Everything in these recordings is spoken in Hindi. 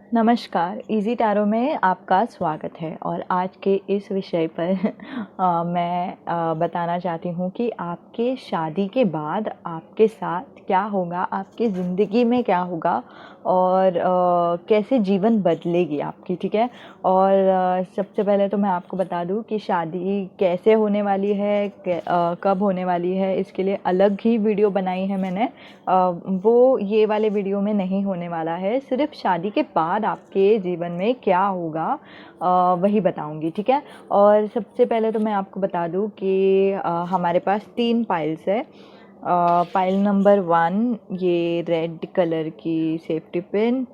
नमस्कार, इजी टैरो में आपका स्वागत है और आज के इस विषय पर मैं बताना चाहती हूँ कि आपके शादी के बाद आपके साथ क्या होगा, आपकी ज़िंदगी में क्या होगा और कैसे जीवन बदलेगी आपकी, ठीक है। और सबसे पहले तो मैं आपको बता दूँ कि शादी कैसे होने वाली है, कब होने वाली है, इसके लिए अलग ही वीडियो बनाई है मैंने। वो ये वाले वीडियो में नहीं होने वाला है, सिर्फ शादी के बाद आपके जीवन में क्या होगा वही बताऊंगी, ठीक है। और सबसे पहले तो मैं आपको बता दूं कि हमारे पास 3 पाइल्स है। पाइल नंबर 1 ये रेड कलर की सेफ्टी पिन,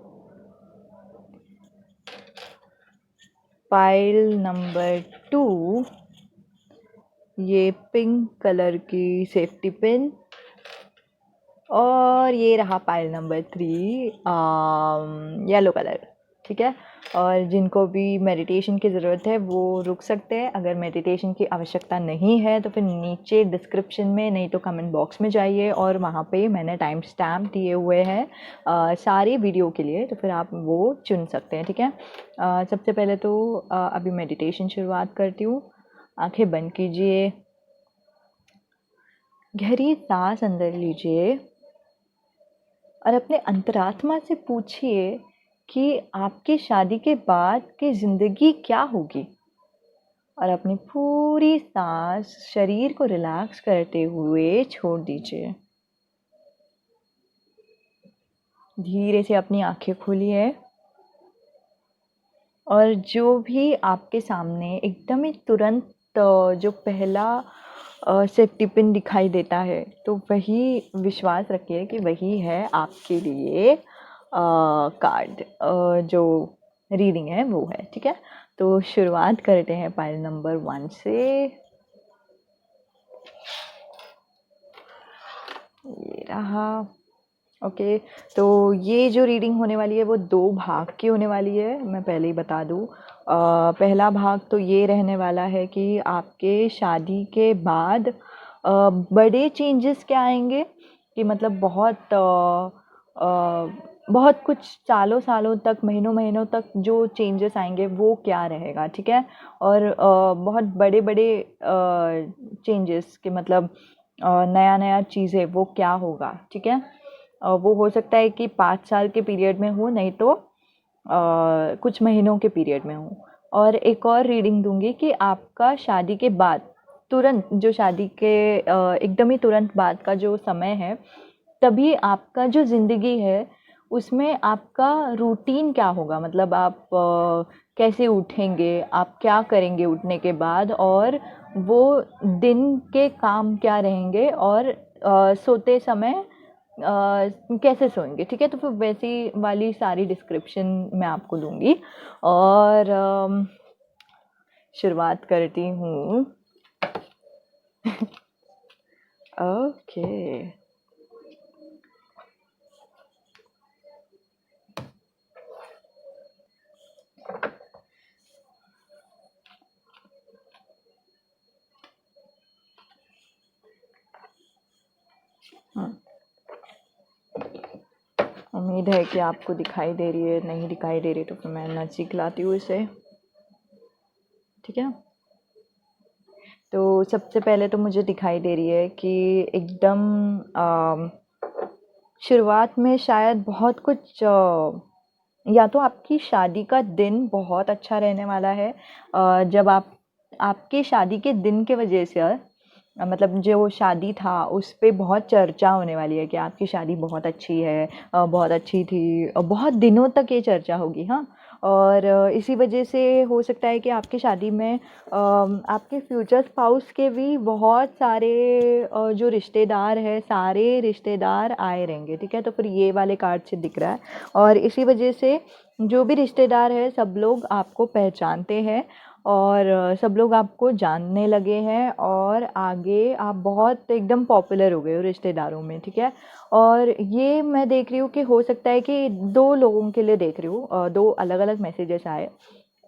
पाइल नंबर 2 ये पिंक कलर की सेफ्टी पिन, और ये रहा पाइल नंबर 3 येलो कलर, ठीक है। और जिनको भी मेडिटेशन की ज़रूरत है वो रुक सकते हैं। अगर मेडिटेशन की आवश्यकता नहीं है तो फिर नीचे डिस्क्रिप्शन में, नहीं तो कमेंट बॉक्स में जाइए और वहाँ पे मैंने टाइम स्टैम्प दिए हुए हैं सारी वीडियो के लिए, तो फिर आप वो चुन सकते हैं, ठीक है। सबसे पहले तो अभी मेडिटेशन शुरुआत करती हूँ। आंखें बंद कीजिए, गहरी सांस अंदर लीजिए और अपने अंतरात्मा से पूछिए कि आपकी शादी के बाद की ज़िंदगी क्या होगी। और अपनी पूरी सांस शरीर को रिलैक्स करते हुए छोड़ दीजिए। धीरे से अपनी आंखें खोलिए और जो भी आपके सामने एकदम ही तुरंत जो पहला सेफ्टी पिन दिखाई देता है, तो वही विश्वास रखिए कि वही है आपके लिए कार्ड, जो रीडिंग है वो है, ठीक है। तो शुरुआत करते हैं पाइल नंबर 1 से। ये रहा, ओके। तो ये जो रीडिंग होने वाली है वो 2 भाग की होने वाली है, मैं पहले ही बता दूँ। पहला भाग तो ये रहने वाला है कि आपके शादी के बाद बड़े चेंजेस क्या आएंगे, कि मतलब बहुत कुछ सालों सालों तक, महीनों महीनों तक जो चेंजेस आएंगे वो क्या रहेगा, ठीक है। और बहुत बड़े बड़े चेंजेस के मतलब नया नया चीज़ें वो क्या होगा, ठीक है। वो हो सकता है कि 5 साल के पीरियड में हो, नहीं तो कुछ महीनों के पीरियड में हो। और एक और रीडिंग दूंगी कि आपका शादी के बाद तुरंत, जो शादी के एकदम ही तुरंत बाद का जो समय है, तभी आपका जो ज़िंदगी है उसमें आपका रूटीन क्या होगा, मतलब आप कैसे उठेंगे, आप क्या करेंगे उठने के बाद, और वो दिन के काम क्या रहेंगे, और सोते समय कैसे सोएंगे, ठीक है। तो फिर वैसी वाली सारी डिस्क्रिप्शन मैं आपको दूंगी। और शुरुआत करती हूँ। ओके, उम्मीद है कि आपको दिखाई दे रही है, नहीं दिखाई दे रही तो फिर मैं नज़दीक लाती हूँ इसे, ठीक है। तो सबसे पहले तो मुझे दिखाई दे रही है कि एकदम शुरुआत में शायद बहुत कुछ या तो आपकी शादी का दिन बहुत अच्छा रहने वाला है। जब आपकी शादी के दिन के वजह से मतलब जो शादी था उस पे बहुत चर्चा होने वाली है कि आपकी शादी बहुत अच्छी है, बहुत अच्छी थी, बहुत दिनों तक ये चर्चा होगी, हाँ। और इसी वजह से हो सकता है कि आपकी शादी में आपके फ्यूचर स्पाउस के भी बहुत सारे जो रिश्तेदार हैं, सारे रिश्तेदार आए रहेंगे, ठीक है। तो फिर ये वाले कार्ड से दिख रहा है, और इसी वजह से जो भी रिश्तेदार है सब लोग आपको पहचानते हैं और सब लोग आपको जानने लगे हैं, और आगे आप बहुत एकदम पॉपुलर हो गए हो रिश्तेदारों में, ठीक है। और ये मैं देख रही हूँ कि हो सकता है कि 2 लोगों के लिए देख रही हूँ, 2 अलग अलग मैसेजेस आए।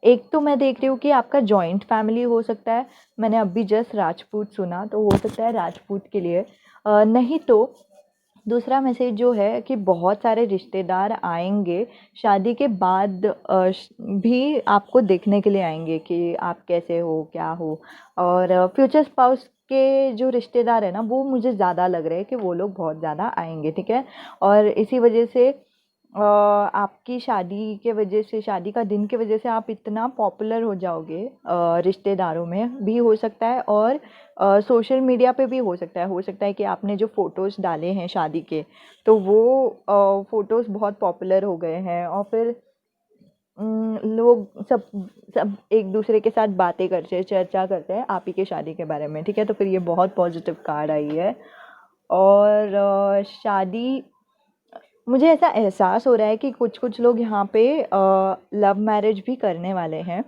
एक तो मैं देख रही हूँ कि आपका जॉइंट फैमिली हो सकता है, मैंने अभी जस्ट राजपूत सुना, तो हो सकता है राजपूत के लिए, नहीं तो दूसरा मैसेज जो है कि बहुत सारे रिश्तेदार आएँगे, शादी के बाद भी आपको देखने के लिए आएँगे कि आप कैसे हो, क्या हो? और फ्यूचर स्पाउस के जो रिश्तेदार हैं ना, वो मुझे ज़्यादा लग रहा है कि वो लोग बहुत ज़्यादा आएँगे, ठीक है? और इसी वजह से आपकी शादी के वजह से, शादी का दिन की वजह से आप इतना पॉपुलर हो जाओगे, रिश्तेदारों में भी हो सकता है और सोशल मीडिया पे भी हो सकता है कि आपने जो फ़ोटोज़ डाले हैं शादी के, तो वो फ़ोटोज़ बहुत पॉपुलर हो गए हैं और फिर लोग सब सब एक दूसरे के साथ बातें करते हैं, चर्चा करते हैं आप ही के शादी के बारे में, ठीक है? तो फिर ये बहुत पॉजिटिव कार्ड आई है। और शादी, मुझे ऐसा एहसास हो रहा है कि कुछ-कुछ लोग यहाँ पे लव मैरिज भी करने वाले हैं।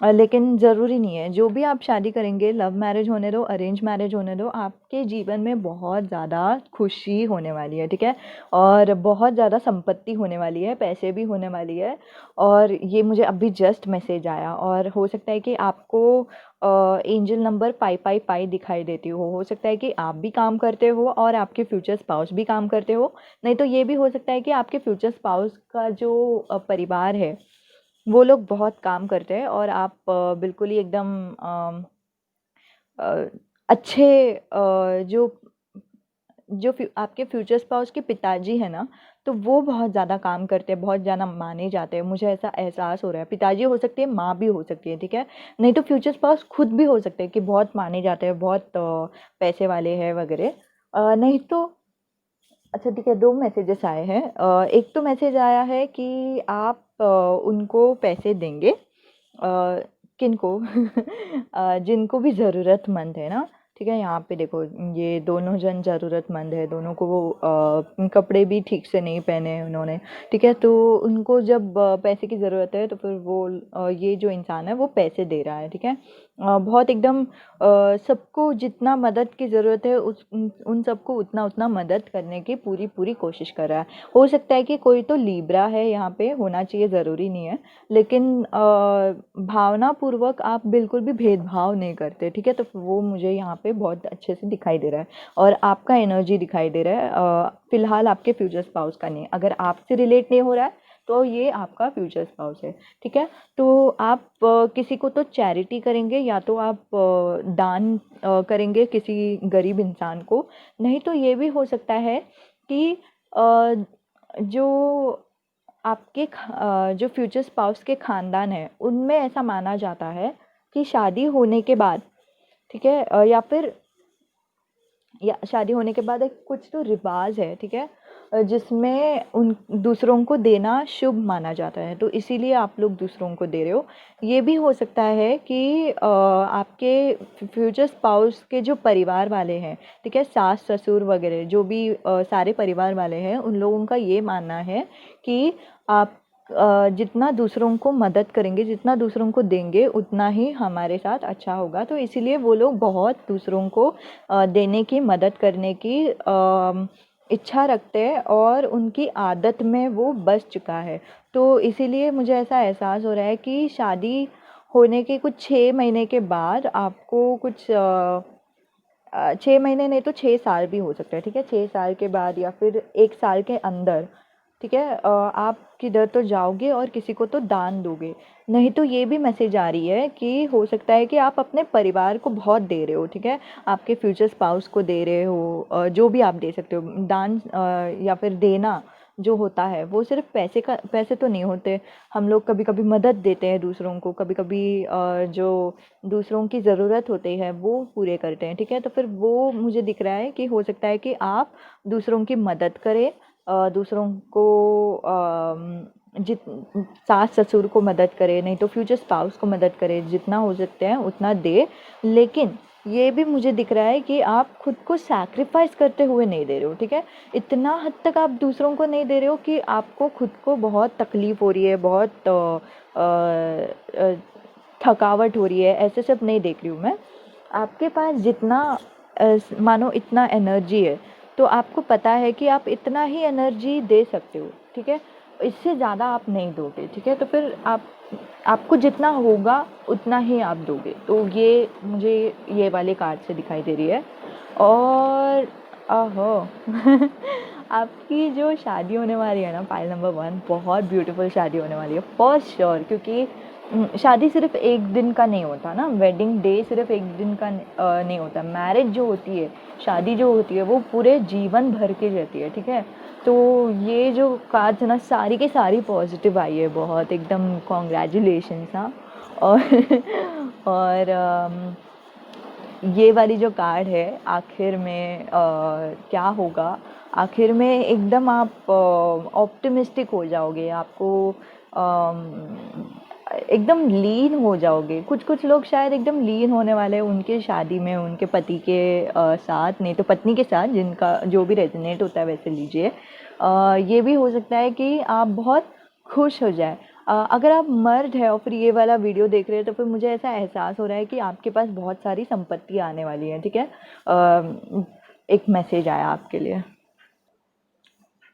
लेकिन ज़रूरी नहीं है, जो भी आप शादी करेंगे, लव मैरिज होने दो, अरेंज मैरिज होने दो, आपके जीवन में बहुत ज़्यादा खुशी होने वाली है, ठीक है? और बहुत ज़्यादा संपत्ति होने वाली है, पैसे भी होने वाली है। और ये मुझे अभी जस्ट मैसेज आया और हो सकता है कि आपको एंजल नंबर पाई पाई पाई दिखाई देती हो सकता है कि आप भी काम करते हो और आपके फ्यूचर स्पाउस भी काम करते हो। नहीं तो ये भी हो सकता है कि आपके फ्यूचर स्पाउस का जो परिवार है, वो लोग बहुत काम करते हैं और आप बिल्कुल ही एकदम अ, अच्छे, जो जो आपके फ्यूचर स्पाउस के पिताजी हैं ना, तो वो बहुत ज़्यादा काम करते हैं, बहुत ज़्यादा माने जाते हैं। मुझे ऐसा एहसास हो रहा है। पिताजी हो सकते हैं, माँ भी हो सकती है, ठीक है? नहीं तो फ्यूचर स्पाउस खुद भी हो सकते हैं कि बहुत माने जाते हैं, बहुत पैसे वाले हैं वगैरह। नहीं तो अच्छा ठीक है, 2 मैसेजेस आए हैं। एक तो मैसेज आया है कि आप उनको पैसे देंगे, किनको? जिनको भी ज़रूरतमंद है ना, ठीक है? यहाँ पे देखो, ये दोनों जन ज़रूरतमंद है, दोनों को वो कपड़े भी ठीक से नहीं पहने हैं उन्होंने, ठीक है? तो उनको जब पैसे की ज़रूरत है तो फिर वो ये जो इंसान है वो पैसे दे रहा है, ठीक है? बहुत एकदम सबको जितना मदद की ज़रूरत है उस उन सबको उतना-उतना मदद करने की पूरी-पूरी कोशिश कर रहा है। हो सकता है कि कोई तो लिब्रा है यहाँ पे, होना चाहिए, ज़रूरी नहीं है। लेकिन भावनापूर्वक आप बिल्कुल भी भेदभाव नहीं करते, ठीक है? तो वो मुझे यहाँ पे बहुत अच्छे से दिखाई दे रहा है और आपका एनर्जी दिखाई दे रहा है। फ़िलहाल आपके फ्यूचर स्पाउस का नहीं। अगर आपसे रिलेट नहीं हो रहा है, तो ये आपका फ्यूचर स्पाउस है, ठीक है? तो आप किसी को तो चैरिटी करेंगे या तो आप दान करेंगे किसी गरीब इंसान को। नहीं तो ये भी हो सकता है कि जो जो फ्यूचर स्पाउस के ख़ानदान है, उनमें ऐसा माना जाता है कि शादी होने के बाद, ठीक है? या शादी होने के बाद एक कुछ तो रिवाज है, ठीक है? जिसमें उन दूसरों को देना शुभ माना जाता है, तो इसीलिए आप लोग दूसरों को दे रहे हो। ये भी हो सकता है कि आपके फ्यूचर स्पाउस के जो परिवार वाले हैं, ठीक है? सास-ससुर वगैरह जो भी सारे परिवार वाले हैं, उन लोगों का ये मानना है कि आप जितना दूसरों को मदद करेंगे, जितना दूसरों को देंगे, उतना ही हमारे साथ अच्छा होगा। तो इसीलिए वो लोग बहुत दूसरों को देने की, मदद करने की इच्छा रखते हैं और उनकी आदत में वो बस चुका है। तो इसीलिए मुझे ऐसा एहसास हो रहा है कि शादी होने के कुछ 6 महीने के बाद आपको कुछ 6 महीने नहीं तो 6 साल भी हो सकता है, ठीक है? 6 साल के बाद या फिर 1 साल के अंदर, ठीक है? आप किधर तो जाओगे और किसी को तो दान दोगे। नहीं तो ये भी मैसेज आ रही है कि हो सकता है कि आप अपने परिवार को बहुत दे रहे हो, ठीक है? आपके फ्यूचर स्पाउस को दे रहे हो, जो भी आप दे सकते हो। दान या फिर देना जो होता है वो सिर्फ़ पैसे तो नहीं होते। हम लोग कभी-कभी मदद देते हैं दूसरों को, कभी-कभी जो दूसरों की ज़रूरत होती है वो पूरे करते हैं, ठीक है? तो फिर वो मुझे दिख रहा है कि हो सकता है कि आप दूसरों की मदद करें, दूसरों को जित सास-ससुर को मदद करें, नहीं तो फ्यूचर स्पाउस को मदद करें, जितना हो सकते हैं उतना दें। लेकिन ये भी मुझे दिख रहा है कि आप खुद को सैक्रिफ़ाइस करते हुए नहीं दे रहे हो, ठीक है? इतना हद तक आप दूसरों को नहीं दे रहे हो कि आपको खुद को बहुत तकलीफ़ हो रही है, बहुत अ, थकावट हो रही है, ऐसे सब नहीं देख रही हूँ मैं। आपके पास जितना मानो इतना एनर्जी है, तो आपको पता है कि आप इतना ही एनर्जी दे सकते हो, ठीक है? इससे ज़्यादा आप नहीं दोगे, ठीक है? तो फिर आपको जितना होगा उतना ही आप दोगे। तो ये मुझे ये वाले कार्ड से दिखाई दे रही है। और ओहो! आपकी जो शादी होने वाली है ना पाइल नंबर 1, बहुत ब्यूटीफुल शादी होने वाली है फॉर श्योर, क्योंकि शादी सिर्फ एक दिन का नहीं होता ना, वेडिंग डे सिर्फ एक दिन का नहीं होता। मैरिज जो होती है, शादी जो होती है, वो पूरे जीवन भर की रहती है, ठीक है। तो ये जो कार्ड्स है ना, सारी की सारी पॉजिटिव आई है, बहुत एकदम कॉन्ग्रेचुलेशन हाँ। और और ये वाली जो कार्ड है, आखिर में क्या होगा, आखिर में एकदम आप ऑप्टिमिस्टिक हो जाओगे, आपको एकदम लीन हो जाओगे। कुछ कुछ लोग शायद एकदम लीन होने वाले हैं उनके शादी में, उनके पति के साथ, नहीं तो पत्नी के साथ, जिनका जो भी रेजोनेट होता है वैसे लीजिए। ये भी हो सकता है कि आप बहुत खुश हो जाए। अगर आप मर्द है और फिर ये वाला वीडियो देख रहे हैं, तो फिर मुझे ऐसा एहसास हो रहा है कि आपके पास बहुत सारी संपत्ति आने वाली है, ठीक है। एक मैसेज आया आपके लिए,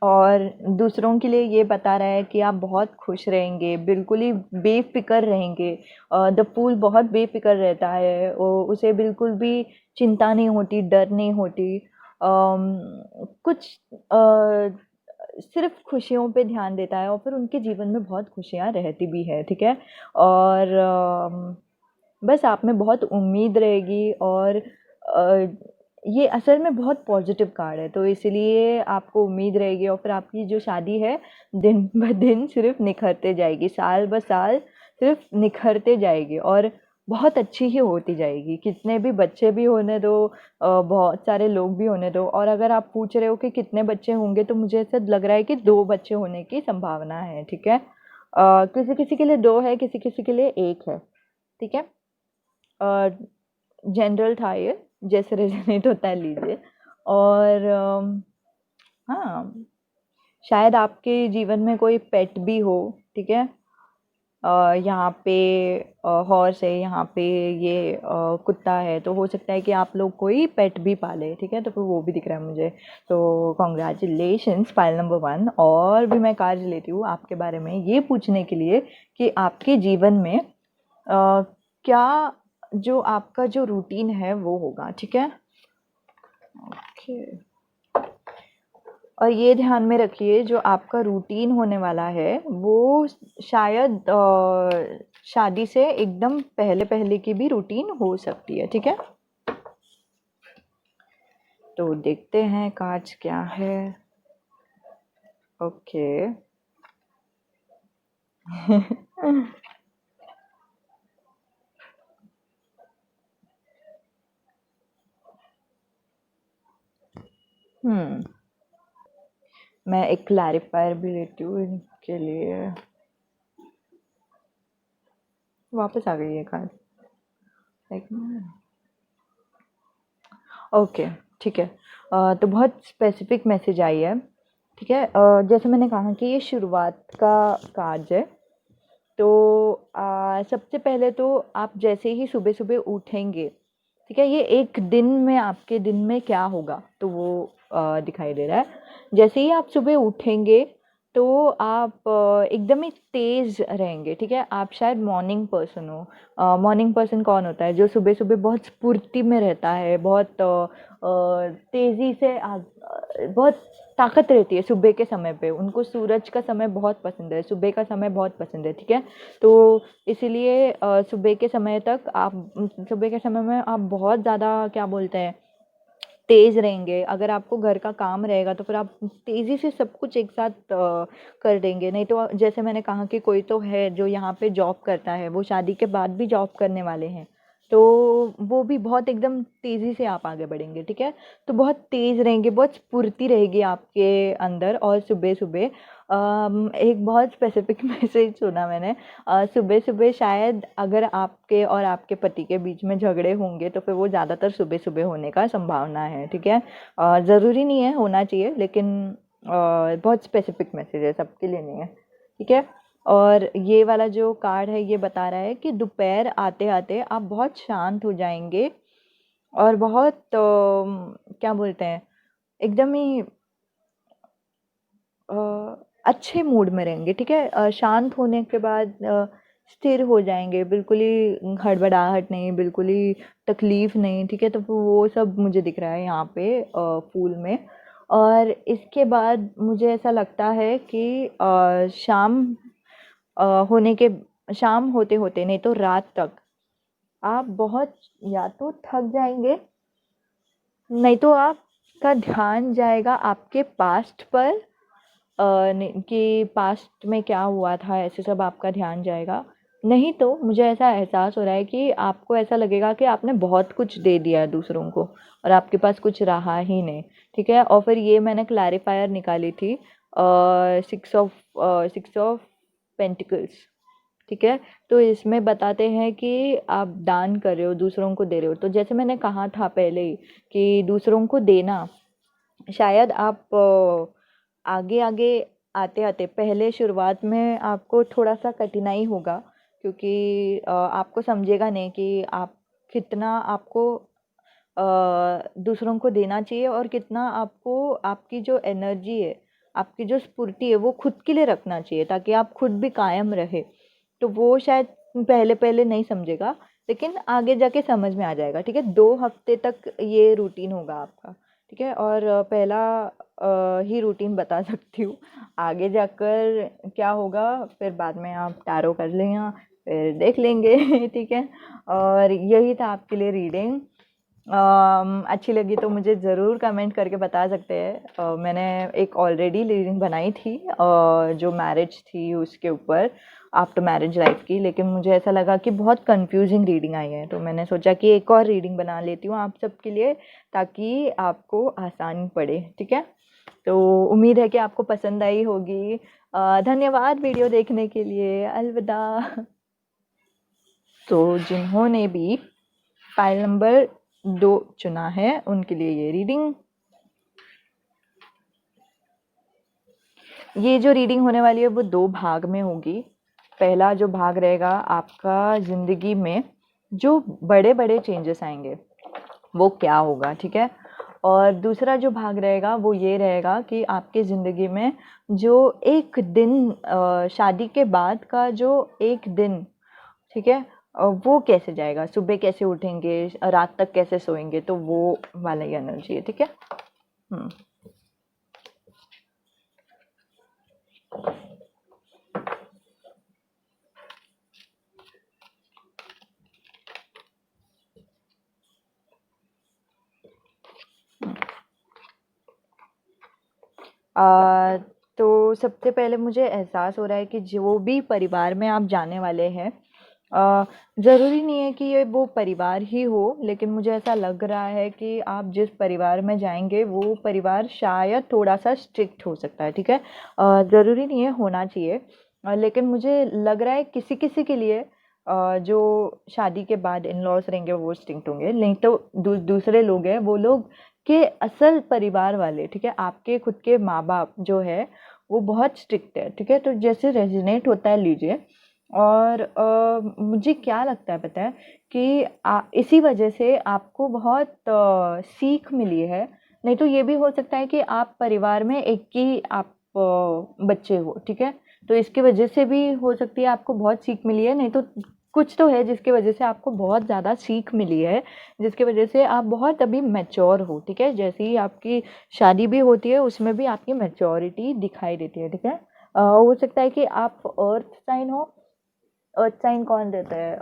और दूसरों के लिए ये बता रहा है कि आप बहुत खुश रहेंगे, बिल्कुल ही बेफ़िक्र रहेंगे। द फूल बहुत बेफ़िक्र रहता है, उसे बिल्कुल भी चिंता नहीं होती, डर नहीं होती। कुछ सिर्फ खुशियों पे ध्यान देता है, और फिर उनके जीवन में बहुत खुशियाँ रहती भी है, ठीक है। और बस आप में बहुत उम्मीद रहेगी, और ये असल में बहुत पॉजिटिव कार्ड है, तो इसलिए आपको उम्मीद रहेगी, और फिर आपकी जो शादी है दिन ब दिन सिर्फ निखरते जाएगी, साल ब साल सिर्फ निखरते जाएगी, और बहुत अच्छी ही होती जाएगी। कितने भी बच्चे भी होने दो, बहुत सारे लोग भी होने दो। और अगर आप पूछ रहे हो कि कितने बच्चे होंगे, तो मुझे ऐसा लग रहा है कि 2 बच्चे होने की संभावना है, ठीक है। किसी किसी के लिए 2 है, किसी किसी के लिए 1 है, ठीक है। जनरल था ये, जैसे रेजोनेट होता है लीजिए। और हाँ, शायद आपके जीवन में कोई पेट भी हो, ठीक है। यहाँ पे हॉर्स है, यहाँ पे ये कुत्ता है, तो हो सकता है कि आप लोग कोई पेट भी पाले, ठीक है। तो फिर वो भी दिख रहा है मुझे। तो कॉन्ग्रेचुलेशंस पाइल नंबर 1। और भी मैं कार्ड लेती हूँ आपके बारे में ये पूछने के लिए कि आपके जीवन में क्या जो आपका जो रूटीन है वो होगा, ठीक है। ओके। और ये ध्यान में रखिए, जो आपका रूटीन होने वाला है वो शायद शादी से एकदम पहले पहले की भी रूटीन हो सकती है, ठीक है। तो देखते हैं कार्ड्स क्या है। ओके। हम्म, मैं एक क्लैरिफायर भी लेती हूँ इनके लिए। वापस आ गई है कार्ड, एक मिनट। ओके, ठीक है। तो बहुत स्पेसिफिक मैसेज आई है, ठीक है। जैसे मैंने कहा कि ये शुरुआत का कार्ड है। तो सबसे पहले तो आप जैसे ही सुबह सुबह उठेंगे, ठीक है, ये एक दिन में आपके दिन में क्या होगा तो वो दिखाई दे रहा है। जैसे ही आप सुबह उठेंगे, तो आप एकदम ही तेज़ रहेंगे, ठीक है। आप शायद मॉर्निंग पर्सन हो। मॉर्निंग पर्सन कौन होता है? जो सुबह सुबह बहुत स्फूर्ति में रहता है, बहुत तेज़ी से बहुत ताकत रहती है सुबह के समय पे। उनको सूरज का समय बहुत पसंद है, सुबह का समय बहुत पसंद है, ठीक है। तो इसीलिए सुबह के समय तक आप, सुबह के समय में आप बहुत ज़्यादा क्या बोलते हैं, तेज़ रहेंगे। अगर आपको घर का काम रहेगा तो फिर आप तेज़ी से सब कुछ एक साथ कर देंगे। नहीं तो जैसे मैंने कहा कि कोई तो है जो यहाँ पे जॉब करता है, वो शादी के बाद भी जॉब करने वाले हैं, तो वो भी बहुत एकदम तेज़ी से आप आगे बढ़ेंगे, ठीक है। तो बहुत तेज़ रहेंगे, बहुत स्फूर्ति रहेगी आपके अंदर। और सुबह सुबह एक बहुत स्पेसिफिक मैसेज सुना मैंने। सुबह सुबह शायद अगर आपके और आपके पति के बीच में झगड़े होंगे, तो फिर वो ज़्यादातर सुबह सुबह होने का संभावना है, ठीक है। ज़रूरी नहीं है होना चाहिए, लेकिन बहुत स्पेसिफिक मैसेज है, सबके लिए नहीं है, ठीक है। और ये वाला जो कार्ड है ये बता रहा है कि दोपहर आते आते आप बहुत शांत हो जाएंगे, और बहुत क्या बोलते हैं, एकदम ही अच्छे मूड में रहेंगे, ठीक है। शांत होने के बाद स्थिर हो जाएंगे, बिल्कुल ही हड़बड़ाहट नहीं, बिल्कुल ही तकलीफ नहीं, ठीक है। तो वो सब मुझे दिख रहा है यहाँ पे फूल में। और इसके बाद मुझे ऐसा लगता है कि अ, होने के शाम होते-होते नहीं तो रात तक आप बहुत या तो थक जाएँगे, नहीं तो आपका ध्यान जाएगा आपके पास्ट पर, कि पास्ट में क्या हुआ था, ऐसे सब आपका ध्यान जाएगा। नहीं तो मुझे ऐसा एहसास हो रहा है कि आपको ऐसा लगेगा कि आपने बहुत कुछ दे दिया है दूसरों को और आपके पास कुछ रहा ही नहीं, ठीक है? और फिर ये मैंने क्लैरिफ़ायर निकाली थी, 6 ऑफ पेंटिकल्स, ठीक है? तो इसमें बताते हैं कि आप दान कर रहे हो, दूसरों को दे रहे हो। तो जैसे मैंने कहा था पहले ही कि दूसरों को देना, शायद आप आगे-आगे आते-आते पहले शुरुआत में आपको थोड़ा-सा कठिनाई होगा, क्योंकि आपको समझेगा नहीं कि आप कितना आपको दूसरों को देना चाहिए और कितना आपको आपकी जो एनर्जी है, आपकी जो स्फूर्ति है, वो खुद के लिए रखना चाहिए ताकि आप खुद भी कायम रहे। तो वो शायद पहले-पहले नहीं समझेगा, लेकिन आगे जाके समझ में आ जाएगा, ठीक है? 2 हफ्ते तक ये रूटीन होगा आपका, ठीक है? और पहला ही रूटीन बता सकती हूँ, आगे जाकर क्या होगा फिर बाद में आप टैरो कर लेना, फिर देख लेंगे ठीक है? और यही था आपके लिए रीडिंग। अच्छी लगी तो मुझे ज़रूर कमेंट करके बता सकते हैं। मैंने एक ऑलरेडी रीडिंग बनाई थी जो मैरिज थी उसके ऊपर, आफ्टर मैरिज लाइफ की, लेकिन मुझे ऐसा लगा कि बहुत कंफ्यूजिंग रीडिंग आई है, तो मैंने सोचा कि एक और रीडिंग बना लेती हूँ आप सबके लिए ताकि आपको आसान पड़े, ठीक है? तो उम्मीद है कि आपको पसंद आई होगी। धन्यवाद वीडियो देखने के लिए। अलविदा। तो जिन्होंने भी फाइल नंबर 2 चुना है उनके लिए ये रीडिंग। ये जो रीडिंग होने वाली है वो 2 भाग में होगी। पहला जो भाग रहेगा आपका ज़िंदगी में जो बड़े-बड़े चेंजेस आएँगे, वो क्या होगा, ठीक है? और दूसरा जो भाग रहेगा वो ये रहेगा कि आपकी ज़िंदगी में जो एक दिन शादी के बाद का जो एक दिन, ठीक है? वो कैसे जाएगा, सुबह कैसे उठेंगे, रात तक कैसे सोएँगे, तो वो वाला ही एनर्जी है, ठीक है? हुँ। अ, तो सबसे पहले मुझे एहसास हो रहा है कि जो भी परिवार में आप जाने वाले हैं, ज़रूरी नहीं है कि ये वो परिवार ही हो, लेकिन मुझे ऐसा लग रहा है कि आप जिस परिवार में जाएँगे वो परिवार शायद थोड़ा-सा स्ट्रिक्ट हो सकता है, ठीक है? ज़रूरी नहीं है, होना चाहिए। लेकिन मुझे लग रहा है किसी-किसी के लिए जो शादी के बाद इन-लॉज़ रहेंगे वो स्ट्रिक्ट होंगे, नहीं तो दूसरे लोग हैं वो लोग के असल परिवार वाले, ठीक है? आपके खुद के माँ-बाप जो है, वो बहुत स्ट्रिक्ट है, ठीक है? तो जैसे रेज़ोनेट होता है लीजिए। और मुझे क्या लगता है पता है कि इसी वजह से आपको बहुत सीख मिली है, नहीं तो ये भी हो सकता है कि आप परिवार में एक ही आप बच्चे हो, ठीक है? तो इसकी वजह से भी हो सकती है आपको बहुत सीख मिली है, नहीं तो कुछ तो है जिसकी वजह से आपको बहुत ज़्यादा सीख मिली है, जिसकी वजह से आप बहुत अभी मैच्योर हो, ठीक है? जैसे ही आपकी शादी भी होती है, उसमें भी आपकी मैच्योरिटी दिखाई देती है, ठीक है? हो सकता है कि आप अर्थ साइन हो। अर्थ साइन कौन देता है?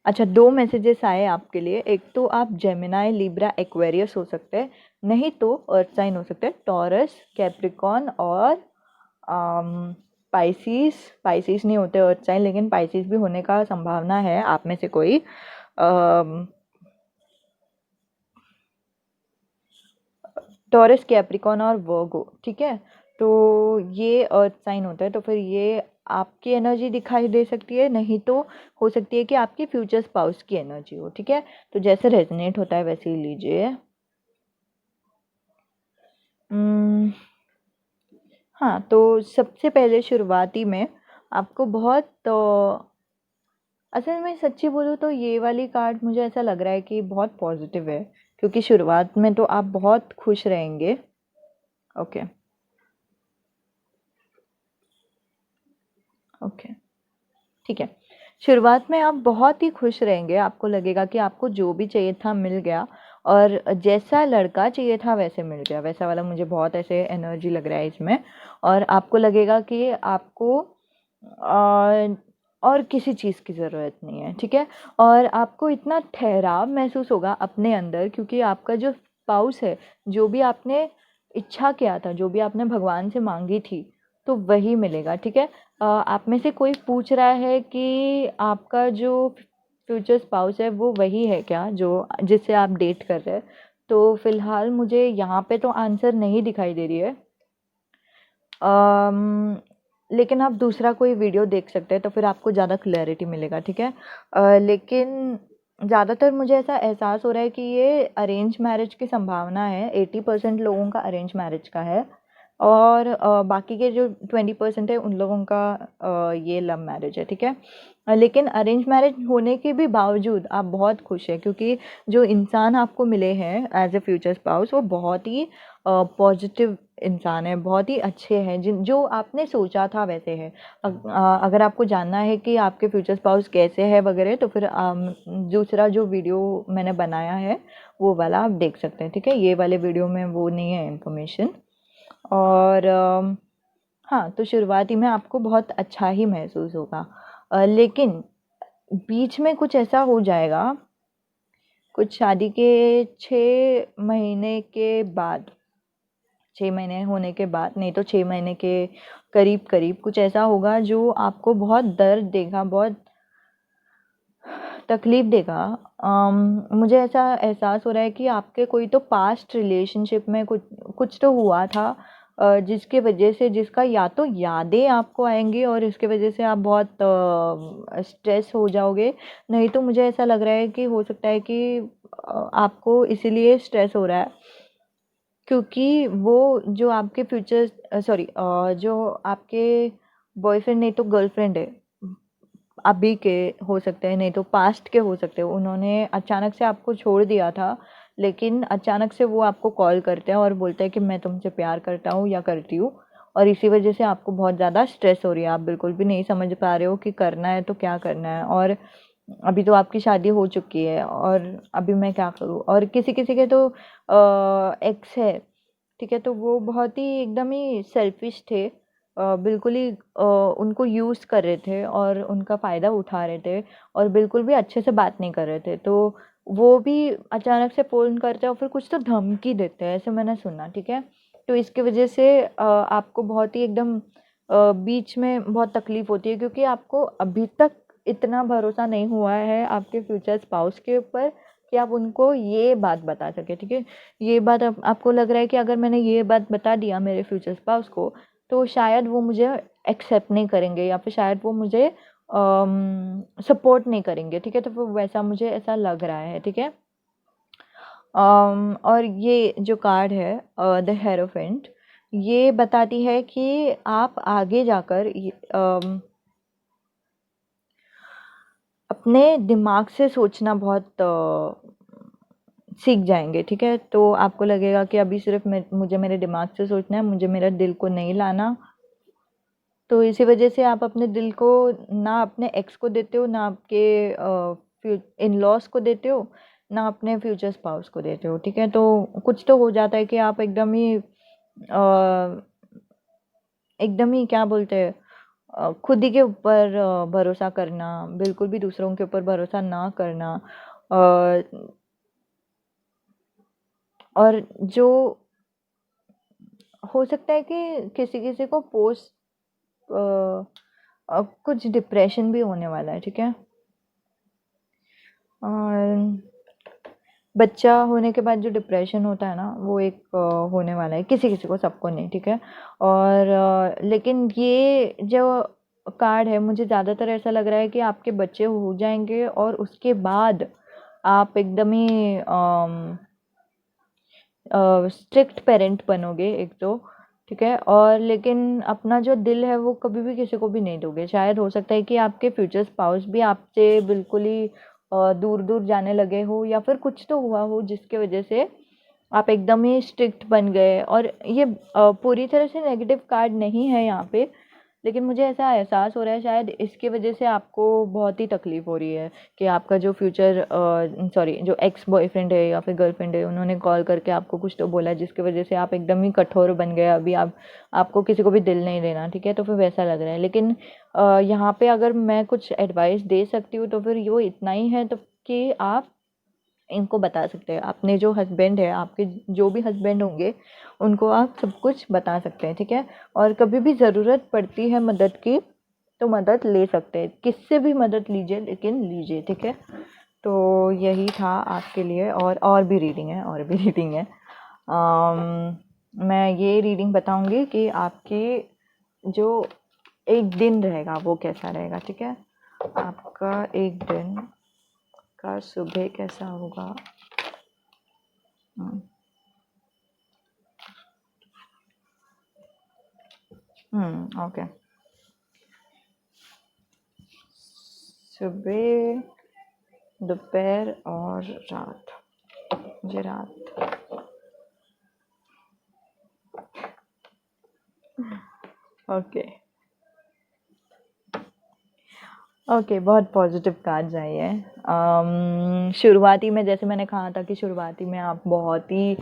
अच्छा, 2 मैसेजेस आए आपके लिए। एक तो आप जेमिनी, लिब्रा, एक्वेरियस हो सकते हैं, नहीं तो अर्थ साइन हो सकते हैं टॉरस, कैप्रिकॉर्न और पाइसिस। पाइसिस नहीं होते अर्थ साइन, लेकिन पाइसिस भी होने का संभावना है आप में से कोई। टॉरस, कैप्रिकॉर्न और वर्गो, ठीक है? तो ये अर्थ साइन होता है, तो फिर ये आपकी एनर्जी दिखाई दे सकती है, नहीं तो हो सकती है कि आपके फ्यूचर स्पाउस की एनर्जी हो, ठीक है? तो जैसे रेजोनेट होता है वैसे ही लीजिए। हाँ, तो सबसे पहले शुरुआती में आपको बहुत असल में सच्ची बोलूँ तो ये वाली कार्ड मुझे ऐसा लग रहा है कि बहुत पॉजिटिव है, क्योंकि शुरुआत में तो आप बहुत खुश रहेंगे। ओके, ओके, ठीक है। शुरुआत में आप बहुत ही खुश रहेंगे, आपको लगेगा कि आपको जो भी चाहिए था मिल गया और जैसा लड़का चाहिए था वैसे मिल गया, वैसा वाला मुझे बहुत ऐसे एनर्जी लग रहा है इसमें। और आपको लगेगा कि आपको और किसी चीज़ की ज़रूरत नहीं है, ठीक है? और आपको इतना ठहराव महसूस होगा अपने अंदर, क्योंकि आपका जो स्पाउस है, जो भी आपने इच्छा किया था, जो भी आपने भगवान से मांगी थी, तो वही मिलेगा, ठीक है? आप में से कोई पूछ रहा है कि आपका जो फ्यूचर स्पाउस है वो वही है क्या जो जिससे आप डेट कर रहे हैं? तो फिलहाल मुझे यहाँ पे तो आंसर नहीं दिखाई दे रही है। लेकिन आप दूसरा कोई वीडियो देख सकते हैं, तो फिर आपको ज़्यादा क्लैरिटी मिलेगा, ठीक है? लेकिन ज़्यादातर मुझे ऐसा एहसास हो रहा है कि ये अरेंज मैरिज की संभावना है, 80% लोगों का अरेंज मैरिज का है, और बाकी के जो 20% है उन लोगों का ये लव मैरिज है, ठीक है? लेकिन अरेंज मैरिज होने के भी बावजूद आप बहुत खुश हैं, क्योंकि जो इंसान आपको मिले हैं एज ए फ्यूचर स्पाउस वो बहुत ही पॉजिटिव इंसान है, बहुत ही अच्छे हैं, जिन जो आपने सोचा था वैसे है। अगर आपको जानना है कि आपके फ्यूचर स्पाउस कैसे है वगैरह, तो फिर दूसरा जो वीडियो मैंने बनाया है वो वाला आप देख सकते हैं, ठीक है? ये वाले वीडियो में वो नहीं है इन्फॉर्मेशन। और हाँ, तो शुरुआती में आपको बहुत अच्छा ही महसूस होगा, लेकिन बीच में कुछ ऐसा हो जाएगा, कुछ शादी के 6 महीने के बाद, 6 महीने होने के बाद नहीं तो 6 महीने के करीब करीब कुछ ऐसा होगा जो आपको बहुत दर्द देगा, बहुत तकलीफ देगा। मुझे ऐसा एहसास हो रहा है कि आपके कोई तो पास्ट रिलेशनशिप में कुछ कुछ तो हुआ था, जिसके वजह से, जिसका या तो यादें आपको आएंगी और इसके वजह से आप बहुत स्ट्रेस हो जाओगे, नहीं तो मुझे ऐसा लग रहा है कि हो सकता है कि आपको इसीलिए स्ट्रेस हो रहा है क्योंकि वो जो आपके फ्यूचर सॉरी जो आपके बॉयफ्रेंड नहीं तो गर्लफ्रेंड है, अभी के हो सकते हैं नहीं तो पास्ट के हो सकते हैं, उन्होंने अचानक से आपको छोड़ दिया था, लेकिन अचानक से वो आपको कॉल करते हैं और बोलते हैं कि मैं तुमसे प्यार करता हूँ या करती हूँ, और इसी वजह से आपको बहुत ज़्यादा स्ट्रेस हो रही है, आप बिल्कुल भी नहीं समझ पा रहे हो कि करना है तो क्या करना है। और अभी तो आपकी शादी हो चुकी है और अभी मैं क्या करूँ, और किसी किसी के तो एक्स है, ठीक है? तो वो बहुत ही एकदम ही सेल्फिश थे, बिल्कुल ही उनको यूज़ कर रहे थे और उनका फ़ायदा उठा रहे थे, और बिल्कुल भी अच्छे से बात नहीं कर रहे थे। तो वो भी अचानक से फ़ोन करते हैं और फिर कुछ तो धमकी देते हैं, ऐसे मैंने सुना, ठीक है? तो इसकी वजह से आपको बहुत ही एकदम बीच में बहुत तकलीफ़ होती है, क्योंकि आपको अभी तक इतना भरोसा नहीं हुआ है आपके फ्यूचर स्पाउस के ऊपर कि आप उनको ये बात बता सकें, ठीक है? ये बात आपको लग रहा है कि अगर मैंने ये बात बता दिया मेरे फ्यूचर स्पाउस को, तो शायद वो मुझे एक्सेप्ट नहीं करेंगे या फिर शायद वो मुझे सपोर्ट नहीं करेंगे, ठीक है? तो वो वैसा मुझे ऐसा लग रहा है, ठीक है? और ये जो कार्ड है द हेरोफेंट, ये बताती है कि आप आगे जाकर अपने दिमाग से सोचना बहुत सीख जाएंगे, ठीक है? तो आपको लगेगा कि अभी सिर्फ मुझे मेरे दिमाग से सोचना है, मुझे मेरा दिल को नहीं लाना। तो इसी वजह से आप अपने दिल को ना अपने एक्स को देते हो, ना आपके इन लॉज को देते हो, ना अपने फ्यूचर स्पाउस को देते हो, ठीक है? तो कुछ तो हो जाता है कि आप एकदम ही क्या बोलते हैं, खुद ही के ऊपर भरोसा करना, बिल्कुल भी दूसरों के ऊपर भरोसा ना करना। और जो हो सकता है कि किसी किसी को पोस्ट कुछ डिप्रेशन भी होने वाला है, ठीक है? और बच्चा होने के बाद जो डिप्रेशन होता है ना, वो एक होने वाला है किसी किसी को, सबको नहीं, ठीक है? और लेकिन ये जो कार्ड है, मुझे ज़्यादातर ऐसा लग रहा है कि आपके बच्चे हो जाएंगे और उसके बाद आप एकदम ही स्ट्रिक्ट पेरेंट बनोगे एक तो, ठीक है? और लेकिन अपना जो दिल है वो कभी भी किसी को भी नहीं दोगे। शायद हो सकता है कि आपके फ्यूचर स्पाउस भी आपसे बिल्कुल ही दूर दूर जाने लगे हो, या फिर कुछ तो हुआ हो जिसके वजह से आप एकदम ही स्ट्रिक्ट बन गए। और ये पूरी तरह से नेगेटिव कार्ड नहीं है यहाँ पे, लेकिन मुझे ऐसा एहसास हो रहा है शायद इसकी वजह से आपको बहुत ही तकलीफ़ हो रही है कि आपका जो फ्यूचर सॉरी जो एक्स बॉयफ्रेंड है या फिर गर्लफ्रेंड है, उन्होंने कॉल करके आपको कुछ तो बोला जिसकी वजह से आप एकदम ही कठोर बन गए। अभी आप आपको किसी को भी दिल नहीं देना, ठीक है? तो फिर वैसा लग रहा है। लेकिन यहाँ पे अगर मैं कुछ एडवाइस दे सकती हूँ तो फिर वो इतना ही है तो कि आप इनको बता सकते हैं। अपने जो हस्बैंड है, आपके जो भी हस्बैंड होंगे, उनको आप सब कुछ बता सकते हैं, ठीक है? और कभी भी ज़रूरत पड़ती है मदद की, तो मदद ले सकते हैं। किससे भी मदद लीजिए, लेकिन लीजिए, ठीक है? तो यही था आपके लिए। और भी रीडिंग है, और भी रीडिंग है। मैं ये रीडिंग बताऊंगी कि आपकी जो एक दिन रहेगा वो कैसा रहेगा, ठीक है? आपका एक दिन का सुबह कैसा होगा? ओके। सुबह, दोपहर और रात। मुझे रात। ओके। ओके, बहुत पॉजिटिव कार्ड्स आई है। शुरुआती में जैसे मैंने कहा था कि शुरुआती में आप बहुत ही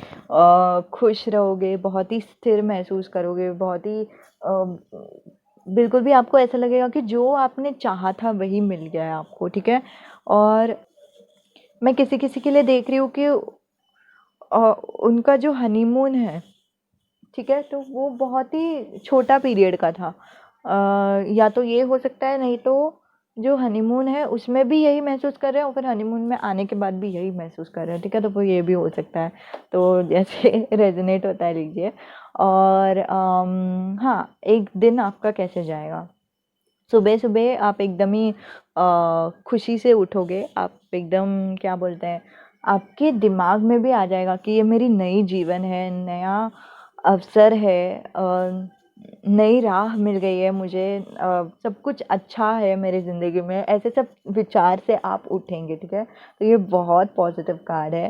खुश रहोगे, बहुत ही स्थिर महसूस करोगे, बहुत ही बिल्कुल भी आपको ऐसा लगेगा कि जो आपने चाहा था वही मिल गया है आपको, ठीक है? और मैं किसी-किसी के लिए देख रही हूँ कि उनका जो हनीमून है, ठीक है? तो वो बहुत ही छोटा पीरियड का था। या तो ये हो सकता है, नहीं तो जो हनीमून है उसमें भी यही महसूस कर रहे हैं और फिर हनीमून में आने के बाद भी यही महसूस कर रहे हैं, ठीक है? तो फिर ये भी हो सकता है। तो जैसे रेज़ोनेट होता है लीजिए। और हाँ, एक दिन आपका कैसे जाएगा? सुबह-सुबह आप एकदम ही खुशी से उठोगे, आप एकदम क्या बोलते हैं, आपके दिमाग में भी आ जाएगा कि ये मेरी नई जीवन है, नया अवसर है, नई राह मिल गई है मुझे, सब कुछ अच्छा है मेरी ज़िंदगी में, ऐसे सब विचार से आप उठेंगे, ठीक है? तो ये बहुत पॉज़िटिव कार्ड है।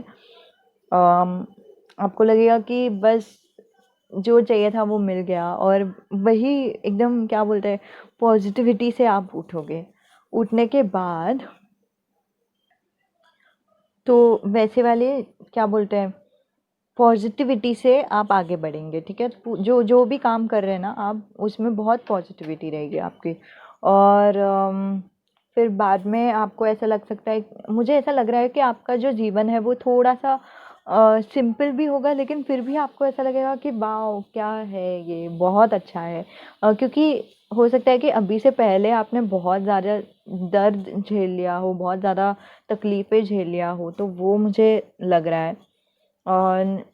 आपको लगेगा कि बस जो चाहिए था वो मिल गया और वही एकदम क्या बोलते हैं, पॉजिटिविटी से आप उठोगे। उठने के बाद तो वैसे वाले क्या बोलते हैं, पॉजिटिविटी से आप आगे बढ़ेंगे, ठीक है? जो जो भी काम कर रहे हैं ना आप, उसमें बहुत पॉजिटिविटी रहेगी आपकी। और फिर बाद में आपको ऐसा लग सकता है, मुझे ऐसा लग रहा है कि आपका जो जीवन है वो थोड़ा-सा सिंपल भी होगा, लेकिन फिर भी आपको ऐसा लगेगा कि वाओ! क्या है ये, बहुत अच्छा है। क्योंकि हो सकता है कि अभी से पहले आपने बहुत ज़्यादा दर्द झेल लिया हो, बहुत ज़्यादा तकलीफ़ें झेल लिया हो, तो वो मुझे लग रहा है। और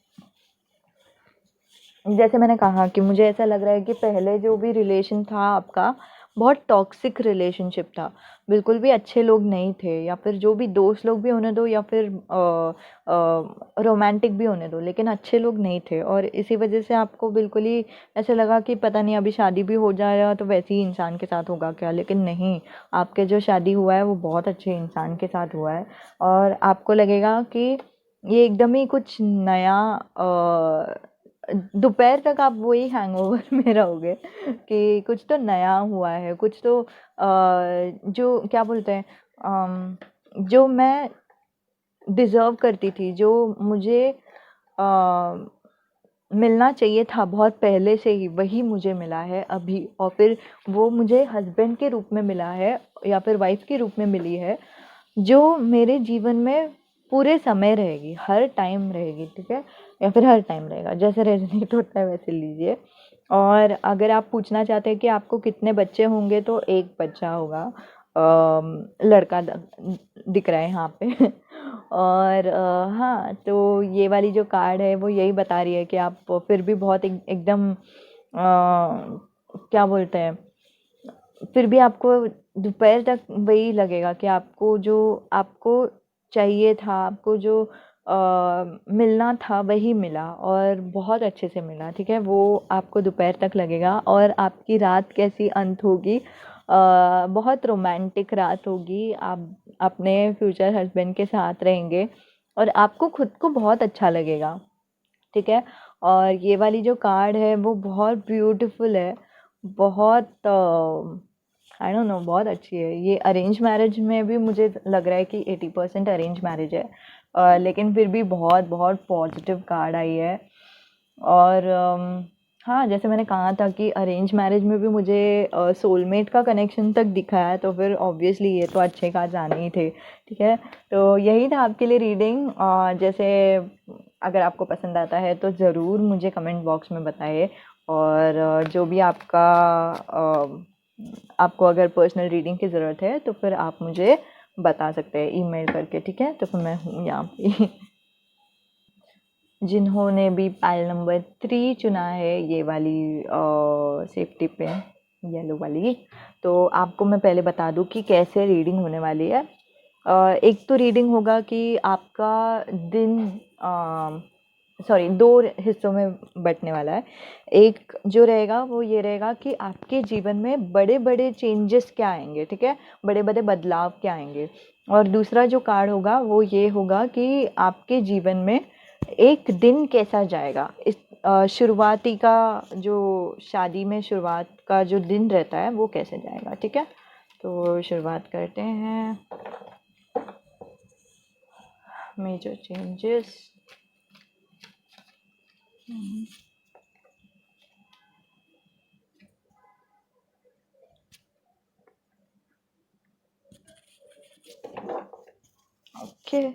जैसे मैंने कहा कि मुझे ऐसा लग रहा है कि पहले जो भी रिलेशन था आपका, बहुत टॉक्सिक रिलेशनशिप था। बिल्कुल भी अच्छे लोग नहीं थे, या फिर जो भी दोस्त लोग भी होने दो या फिर रोमांटिक भी होने दो, लेकिन अच्छे लोग नहीं थे और इसी वज़ह से आपको बिल्कुल ही ऐसा लगा कि पता नहीं अभी शादी भी हो जाएगा तो वैसे ही इंसान के साथ होगा क्या? लेकिन नहीं, आपके जो शादी हुआ है वो बहुत अच्छे इंसान के साथ हुआ है और आपको लगेगा कि ये एकदम ही कुछ नया दोपहर तक आप वही हैंगओवर में रहोगे कि कुछ तो नया हुआ है, कुछ तो जो क्या बोलते हैं, जो मैं डिज़र्व करती थी, जो मुझे मिलना चाहिए था बहुत पहले से ही, वही मुझे मिला है अभी। और फिर वो मुझे हस्बैंड के रूप में मिला है या फिर वाइफ़ के रूप में मिली है, जो मेरे जीवन में पूरे समय रहेगी, हर टाइम रहेगी, ठीक है? या फिर हर टाइम रहेगा, जैसे रेज़ोनेट होता है वैसे लीजिए। और अगर आप पूछना चाहते हैं कि आपको कितने बच्चे होंगे, तो 1 बच्चा होगा। लड़का दिख रहा है यहाँ पे। और हाँ, तो ये वाली जो कार्ड है वो यही बता रही है कि आप फिर भी बहुत एकदम क्या बोलते हैं, फिर भी आपको दोपहर तक वही लगेगा कि आपको जो आपको चाहिए था, आपको जो मिलना था वही मिला और बहुत अच्छे से मिला, ठीक है? वो आपको दोपहर तक लगेगा और आपकी रात कैसी अंत होगी, बहुत रोमांटिक रात होगी। आप अपने फ्यूचर हस्बैंड के साथ रहेंगे और आपको खुद को बहुत अच्छा लगेगा, ठीक है? और ये वाली जो कार्ड है वो बहुत ब्यूटीफुल है बहुत आई डोंट नो, बहुत अच्छी है ये। अरेंज मैरिज में भी मुझे लग रहा है कि 80% अरेंज मैरिज है, लेकिन फिर भी बहुत बहुत पॉजिटिव कार्ड आई है। और हाँ, जैसे मैंने कहा था कि अरेंज मैरिज में भी मुझे सोलमेट का कनेक्शन तक दिखा है, तो फिर ऑब्वियसली ये तो अच्छे कार्ड्स आने ही थे। ठीक है, तो यही था आपके लिए रीडिंग। जैसे अगर आपको पसंद आता है तो ज़रूर मुझे कमेंट बॉक्स में बताइए। और जो भी आपका आपको अगर पर्सनल रीडिंग की ज़रूरत है तो फिर आप मुझे बता सकते हैं ईमेल करके। ठीक है, तो फिर मैं हूँ यहाँ पे। जिन्होंने भी पाइल नंबर 3 चुना है, ये वाली सेफ्टी पिन, येलो वाली, तो आपको मैं पहले बता दूँ कि कैसे रीडिंग होने वाली है। एक तो रीडिंग होगा कि आपका दिन, सॉरी, 2 हिस्सों में बँटने वाला है। एक जो रहेगा वो ये रहेगा कि आपके जीवन में बड़े-बड़े चेंजेस क्या आएँगे, ठीक है? बड़े-बड़े बदलाव क्या आएँगे। और दूसरा जो कार्ड होगा वो ये होगा कि आपके जीवन में एक दिन कैसा जाएगा। इस शुरुआती का जो शादी में शुरुआत का जो दिन रहता है वो कैसे जाएगा, ठीक है? तो शुरुआत करते हैं। Major changes. ओके।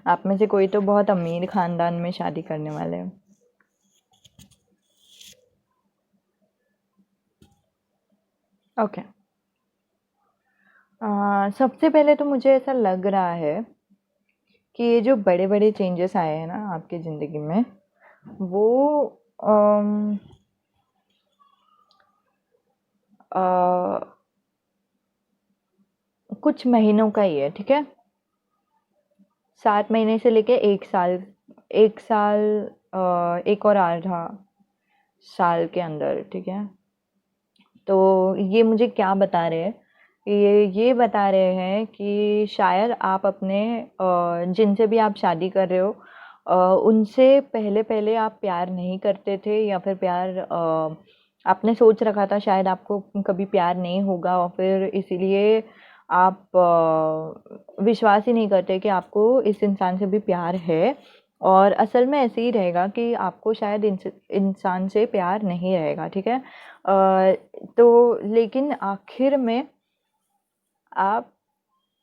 आप में से कोई तो बहुत अमीर खानदान में शादी करने वाले हैं। ओके। सबसे पहले तो मुझे ऐसा लग रहा है कि ये जो बड़े-बड़े चेंजेस आए हैं ना आपकी ज़िंदगी में, वो अम, अ, कुछ महीनों का ही है, ठीक है? 7 महीने से लेके 1 साल, 1 साल, 1 और आधा साल के अंदर, ठीक है? तो ये मुझे क्या बता रहे हैं? ये बता रहे हैं कि शायद आप अपने जिनसे भी आप शादी कर रहे हो, उनसे पहले-पहले आप प्यार नहीं करते थे, या फिर प्यार आपने सोच रखा था शायद आपको कभी प्यार नहीं होगा, और फिर इसीलिए आप विश्वास ही नहीं करते कि आपको इस इंसान से भी प्यार है। और असल में ऐसे ही रहेगा कि आपको शायद इंसान से प्यार नहीं रहेगा, ठीक है? तो लेकिन आखिर में आप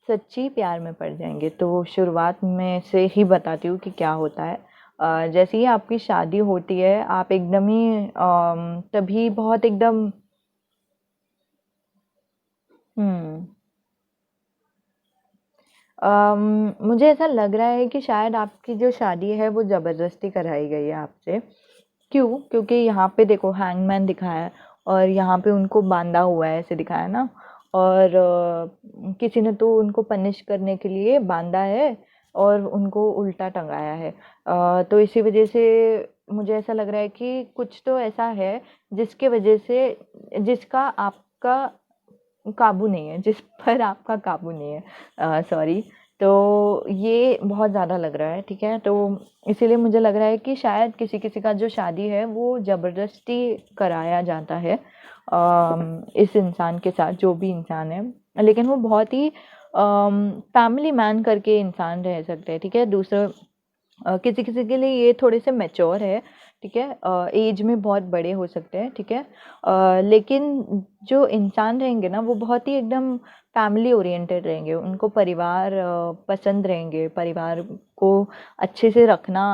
सच्ची प्यार में पड़ जाएँगे। तो शुरुआत में से ही बताती हूँ कि क्या होता है। जैसे ही आपकी शादी होती है, आप एकदम ही तभी बहुत एकदम हुँ। मुझे ऐसा लग रहा है कि शायद आपकी जो शादी है वो ज़बरदस्ती कराई गई है आपसे। क्यों? क्योंकि यहाँ पे देखो हैंगमैन दिखाया है, और यहाँ पे उनको बाँधा हुआ है ऐसे दिखाया है ना, और किसी ने तो उनको पनिश करने के लिए बाँधा है और उनको उल्टा टंगाया है। तो इसी वज़ह से मुझे ऐसा लग रहा है कि कुछ तो ऐसा है जिसकी वज़ह से, जिसका आपका काबू नहीं है, जिस पर आपका काबू नहीं है, सॉरी। तो ये बहुत ज़्यादा लग रहा है, ठीक है? तो इसीलिए मुझे लग रहा है कि शायद किसी-किसी का जो शादी है वो ज़बरदस्ती कराया जाता है इस इंसान के साथ, जो भी इंसान है। लेकिन वो बहुत ही फैमिली मैन करके इंसान रह सकते हैं, ठीक है? दूसरा किसी-किसी के लिए ये थोड़े से मैच्योर है, ठीक है? एज में बहुत बड़े हो सकते हैं, ठीक है? लेकिन जो इंसान रहेंगे ना वो बहुत ही एकदम फैमिली ओरिएंटेड रहेंगे, उनको परिवार पसंद रहेंगे, परिवार को अच्छे से रखना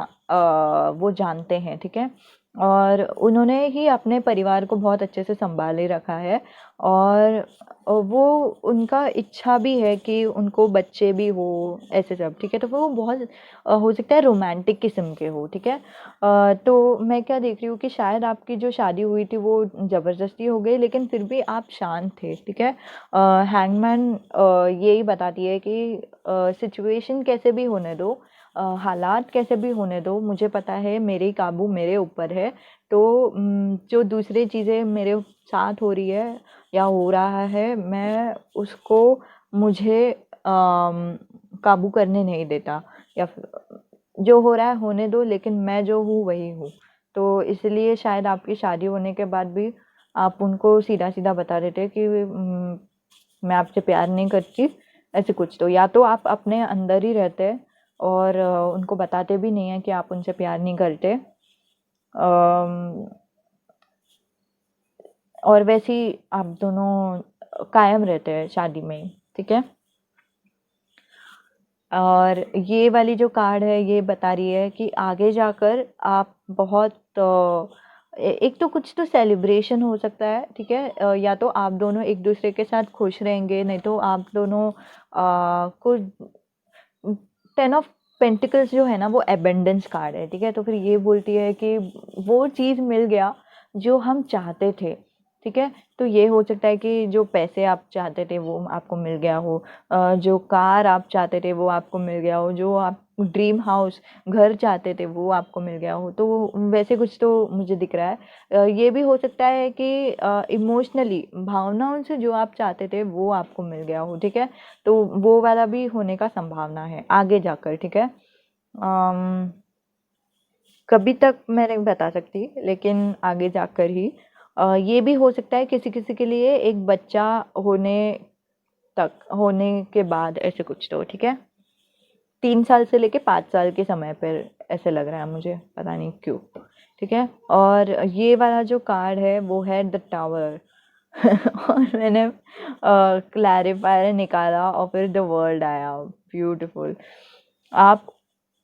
वो जानते हैं, ठीक है? और उन्होंने ही अपने परिवार को बहुत अच्छे से सँभाले रखा है, और वो उनका इच्छा भी है कि उनको बच्चे भी हो, ऐसे सब, ठीक है? तो वो बहुत हो सकता है रोमांटिक किस्म के हो, ठीक है? तो मैं क्या देख रही हूँ कि शायद आपकी जो शादी हुई थी वो ज़बरदस्ती हो गई, लेकिन फिर भी आप शांत थे, ठीक है? हैंगमैन यही बताती है कि सिचुएशन कैसे भी होने दो, हालात कैसे भी होने दो, मुझे पता है मेरे काबू मेरे ऊपर है। तो जो दूसरी चीज़ें मेरे साथ हो रही है या हो रहा है, मैं उसको मुझे काबू करने नहीं देता, या फिर जो हो रहा है होने दो, लेकिन मैं जो हूँ वही हूँ। तो इसलिए शायद आपकी शादी होने के बाद भी आप उनको सीधा-सीधा बता देते कि मैं आपसे प्यार नहीं करती, ऐसे कुछ। तो या तो आप अपने अंदर ही रहते और उनको बताते भी नहीं हैं कि आप उनसे प्यार नहीं करते। अम, और वैसे ही आप दोनों कायम रहते हैं शादी में ही, ठीक है? और ये वाली जो कार्ड है ये बता रही है कि आगे जाकर आप बहुत एक तो कुछ तो सेलिब्रेशन हो सकता है, ठीक है? या तो आप दोनों एक दूसरे के साथ खुश रहेंगे, नहीं तो आप दोनों को 10 ऑफ पेंटिकल्स जो है ना वो एबंडेंस कार्ड है, ठीक है? तो फिर ये बोलती है कि वो चीज़ मिल गया जो हम चाहते थे, ठीक है? तो ये हो सकता है कि जो पैसे आप चाहते थे वो आपको मिल गया हो, जो कार आप चाहते थे वो आपको मिल गया हो, जो आप ड्रीम हाउस घर चाहते थे वो आपको मिल गया हो। तो वैसे कुछ तो मुझे दिख रहा है। ये भी हो सकता है कि इमोशनली भावनाओं से जो आप चाहते थे वो आपको मिल गया हो, ठीक है? तो वो वाला भी होने का संभावना है आगे जाकर, ठीक है? अम, कभी तक मैं नहीं बता सकती, लेकिन आगे जाकर ही ये भी हो सकता है किसी किसी के लिए एक बच्चा होने तक, होने के बाद, ऐसे कुछ तो, ठीक है? 3 साल से लेके 5 साल के समय पर ऐसे लग रहा है मुझे, पता नहीं क्यों, ठीक है? और ये वाला जो कार्ड है वो है द टावर। और मैंने क्लैरिफायर निकाला और फिर द वर्ल्ड आया। ब्यूटीफुल। आप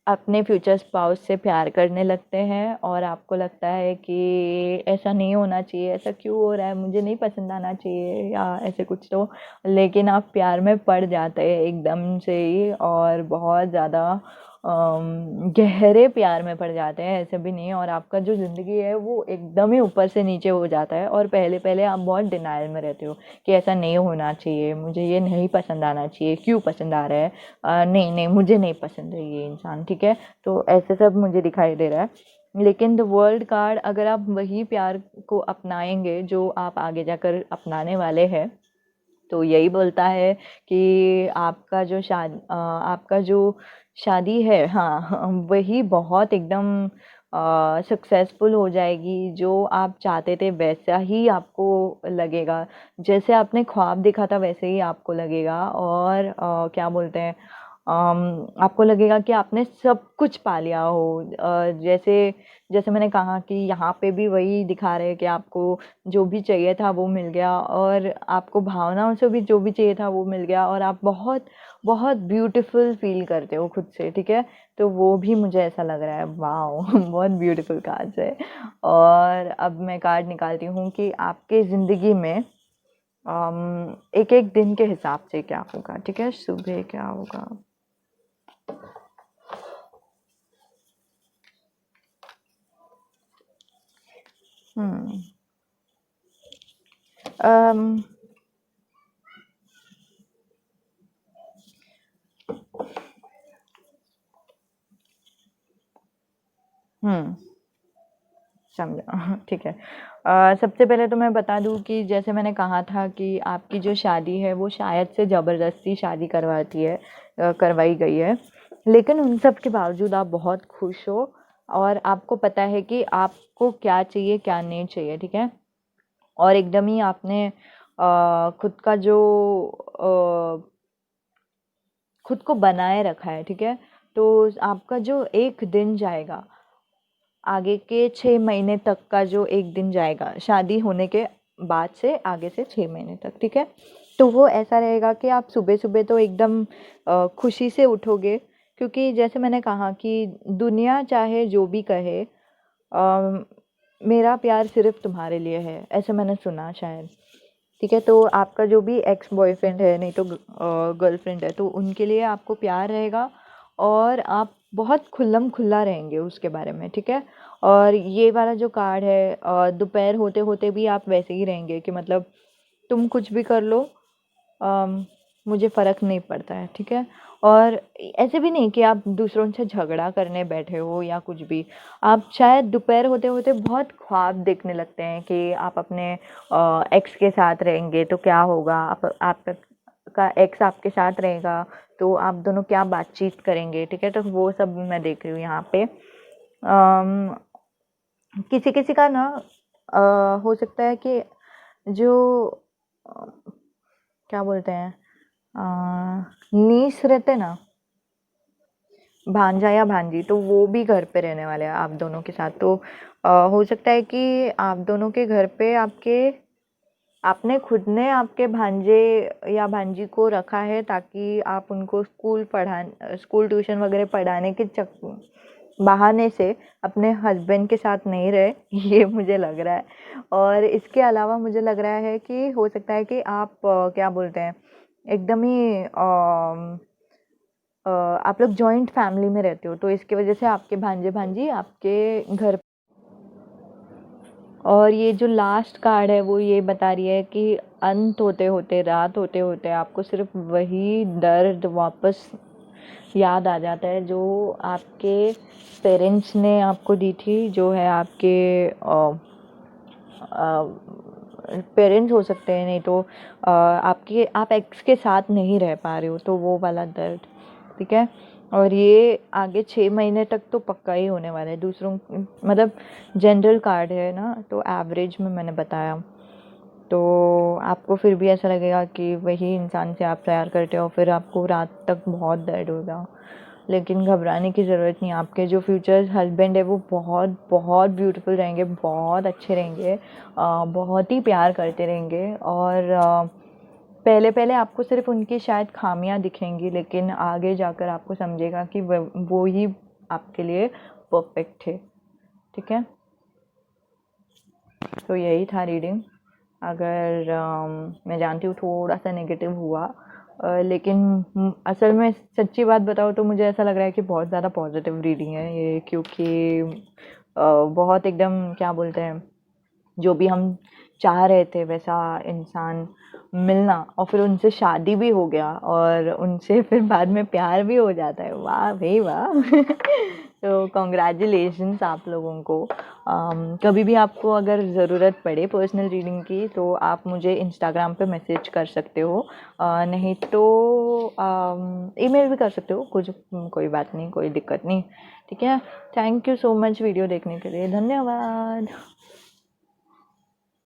अपने फ्यूचर स्पाउस से प्यार करने लगते हैं और आपको लगता है कि ऐसा नहीं होना चाहिए, ऐसा क्यों हो रहा है, मुझे नहीं पसंद आना चाहिए या ऐसे कुछ तो। लेकिन आप प्यार में पड़ जाते हैं एकदम से ही, और बहुत ज़्यादा गहरे प्यार में पड़ जाते हैं, ऐसे भी नहीं। और आपका जो ज़िंदगी है वो एकदम ही ऊपर से नीचे हो जाता है, और पहले पहले आप बहुत डिनायल में रहते हो कि ऐसा नहीं होना चाहिए, मुझे ये नहीं पसंद आना चाहिए, क्यों पसंद आ रहा है, नहीं नहीं मुझे नहीं पसंद है ये इंसान, ठीक है? तो ऐसे सब मुझे दिखाई दे रहा है। लेकिन द वर्ल्ड कार्ड, अगर आप वही प्यार को अपनाएंगे जो आप आगे जाकर अपनाने वाले हैं, तो यही बोलता है कि आपका जो शादी है, हाँ, वही बहुत एकदम सक्सेसफुल हो जाएगी। जो आप चाहते थे वैसा ही आपको लगेगा, जैसे आपने ख्वाब देखा था वैसे ही आपको लगेगा। और क्या बोलते हैं, आपको लगेगा कि आपने सब कुछ पा लिया हो। जैसे जैसे मैंने कहा कि यहाँ पे भी वही दिखा रहे हैं कि आपको जो भी चाहिए था वो मिल गया, और आपको भावनाओं से भी जो भी चाहिए था वो मिल गया, और आप बहुत बहुत ब्यूटीफुल फील करते हो खुद से, ठीक है? तो वो भी मुझे ऐसा लग रहा है। वाओ! बहुत ब्यूटीफुल कार्ड्स है। और अब मैं कार्ड निकालती हूँ कि आपके ज़िंदगी में एक एक दिन के हिसाब से क्या होगा, ठीक है? सुबह क्या होगा। हम्म अम, हम्म समझा। ठीक है। सबसे पहले तो मैं बता दूँ कि जैसे मैंने कहा था कि आपकी जो शादी है वो शायद से ज़बरदस्ती शादी करवाई गई है, लेकिन उन सब के बावजूद आप बहुत खुश हो, और आपको पता है कि आपको क्या चाहिए क्या नहीं चाहिए, ठीक है? और एकदम ही आपने खुद का जो खुद को बनाए रखा है, ठीक है? तो आपका जो एक दिन जाएगा, आगे के 6 महीने तक का जो एक दिन जाएगा शादी होने के बाद से, आगे से 6 महीने तक, ठीक है? तो वो ऐसा रहेगा कि आप सुबह सुबह तो एकदम खुशी से उठोगे, क्योंकि जैसे मैंने कहा कि दुनिया चाहे जो भी कहे, अ, मेरा प्यार सिर्फ तुम्हारे लिए है, ऐसे मैंने सुना शायद, ठीक है? तो आपका जो भी एक्स बॉयफ्रेंड है, नहीं तो गर्लफ्रेंड है, तो उनके लिए आपको प्यार रहेगा, और आप बहुत खुल्लम खुल्ला रहेंगे उसके बारे में, ठीक है? और ये वाला जो कार्ड है, दोपहर होते होते भी आप वैसे ही रहेंगे कि मतलब तुम कुछ भी कर लो, अम, मुझे फ़र्क नहीं पड़ता है, ठीक है? और ऐसे भी नहीं कि आप दूसरों से झगड़ा करने बैठे हो या कुछ भी। आप शायद दोपहर होते-होते बहुत ख्वाब देखने लगते हैं कि आप अपने एक्स के साथ रहेंगे तो क्या होगा? आप का एक्स आपके साथ रहेगा, तो आप दोनों क्या बातचीत करेंगे, ठीक है? तो वो सब मैं देख रही हूँ यहाँ पे। किसी-किसी का ना हो सकता है कि जो अ, क्या बोलते हैं, नीस रहते ना, भांजा या भांजी, तो वो भी घर पे रहने वाले हैं आप दोनों के साथ। तो हो सकता है कि आप दोनों के घर पे आपने खुद ने आपके भांजे या भांजी को रखा है ताकि आप उनको स्कूल ट्यूशन वगैरह पढ़ाने के बहाने से अपने हस्बैंड के साथ नहीं रहे, ये मुझे लग रहा है। और इसके अलावा मुझे लग रहा है कि हो सकता है कि आप क्या बोलते हैं, एकदम ही आप लोग जॉइंट फैमिली में रहते हो, तो इसकी वजह से आपके भांजे भांजी आपके घर। और ये जो लास्ट कार्ड है वो ये बता रही है कि अंत होते होते, रात होते होते आपको सिर्फ वही दर्द वापस याद आ जाता है जो आपके पेरेंट्स ने आपको दी थी, जो है आपके पेरेंट्स हो सकते हैं, नहीं तो आप एक्स के साथ नहीं रह पा रहे हो, तो वो वाला दर्द, ठीक है? और ये आगे 6 महीने तक तो पक्का ही होने वाला है। दूसरों मतलब जनरल कार्ड है ना, तो एवरेज में मैंने बताया। तो आपको फिर भी ऐसा लगेगा कि वही इंसान से आप प्यार करते हो, फिर आपको रात तक बहुत दर्द होगा, लेकिन घबराने की ज़रूरत नहीं। आपके जो फ्यूचर हस्बैंड है वो बहुत बहुत ब्यूटीफुल रहेंगे, बहुत अच्छे रहेंगे, बहुत ही प्यार करते रहेंगे। और पहले पहले आपको सिर्फ उनकी शायद खामियां दिखेंगी, लेकिन आगे जाकर आपको समझेगा कि वो ही आपके लिए परफेक्ट थे, ठीक है? तो यही था रीडिंग। अगर मैं जानती हूँ थोड़ा सा नेगेटिव हुआ, लेकिन असल में सच्ची बात बताऊँ तो मुझे ऐसा लग रहा है कि बहुत ज़्यादा पॉजिटिव रीडिंग है ये, क्योंकि बहुत एकदम क्या बोलते हैं, जो भी हम चाह रहे थे वैसा इंसान मिलना, और फिर उनसे शादी भी हो गया, और उनसे फिर बाद में प्यार भी हो जाता है, वाह भाई वाह! तो कॉन्ग्रेचुलेशंस आप लोगों को। कभी भी आपको अगर ज़रूरत पड़े पर्सनल रीडिंग की तो आप मुझे इंस्टाग्राम पे मैसेज कर सकते हो, नहीं तो ईमेल भी कर सकते हो, कोई बात नहीं, कोई दिक्कत नहीं, ठीक है? Thank you so much video देखने के लिए, धन्यवाद।